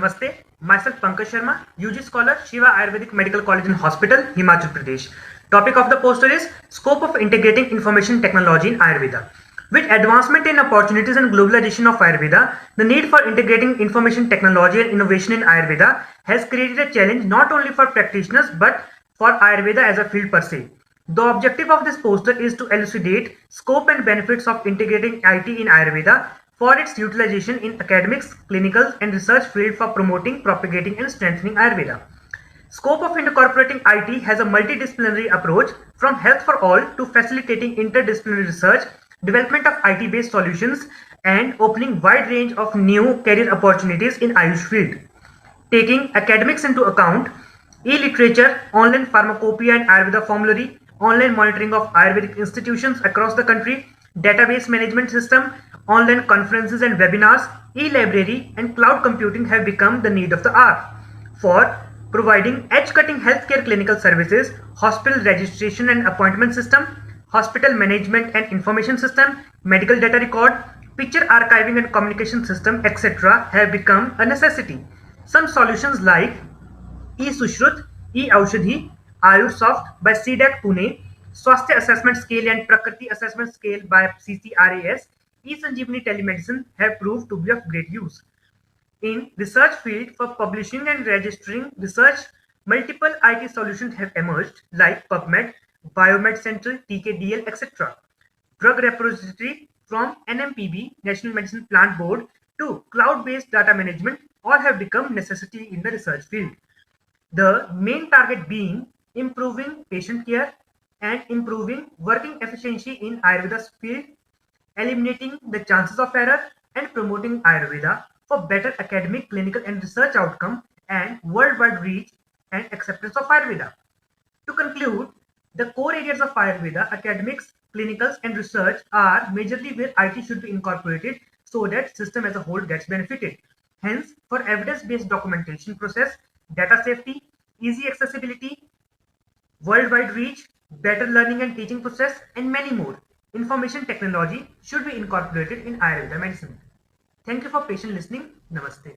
Namaste. Myself Pankaj Sharma, UG scholar, Shiva Ayurvedic Medical College and Hospital, Himachal Pradesh. Topic of the poster is Scope of Integrating Information Technology in Ayurveda. With advancement in opportunities and globalization of Ayurveda, the need for integrating information technology and innovation in Ayurveda has created a challenge not only for practitioners but for Ayurveda as a field per se. The objective of this poster is to elucidate scope and benefits of integrating IT in Ayurveda for its utilization in academics, clinical, and research field for promoting, propagating, and strengthening Ayurveda. Scope of incorporating IT has a multidisciplinary approach from health for all to facilitating interdisciplinary research, development of IT-based solutions, and opening wide range of new career opportunities in Ayush field. Taking academics into account, e-literature, online pharmacopoeia and Ayurveda formulary, online monitoring of Ayurvedic institutions across the country, database management system, online conferences and webinars, e-library and cloud computing have become the need of the hour. For providing edge-cutting healthcare clinical services, hospital registration and appointment system, hospital management and information system, medical data record, picture archiving and communication system, etc. have become a necessity. Some solutions like e-Sushrut, e-Aushadhi, Ayursoft by CDAC Pune, Swasthya Assessment Scale and Prakriti Assessment Scale by CCRAS, e-Sanjeevani Telemedicine have proved to be of great use. In research field for publishing and registering research, multiple IT solutions have emerged like PubMed, Biomed Central, TKDL, etc. Drug repository from NMPB, National Medicine Plant Board, to cloud-based data management all have become necessity in the research field. The main target being improving patient care and improving working efficiency in Ayurveda's field, eliminating the chances of error and promoting Ayurveda for better academic, clinical and research outcome and worldwide reach and acceptance of Ayurveda. To conclude, the core areas of Ayurveda, academics, clinicals and research are majorly where IT should be incorporated so that system as a whole gets benefited. Hence, for evidence-based documentation process, data safety, easy accessibility, worldwide reach, better learning and teaching process, and many more, information technology should be incorporated in Ayurveda medicine. Thank you for patient listening. Namaste.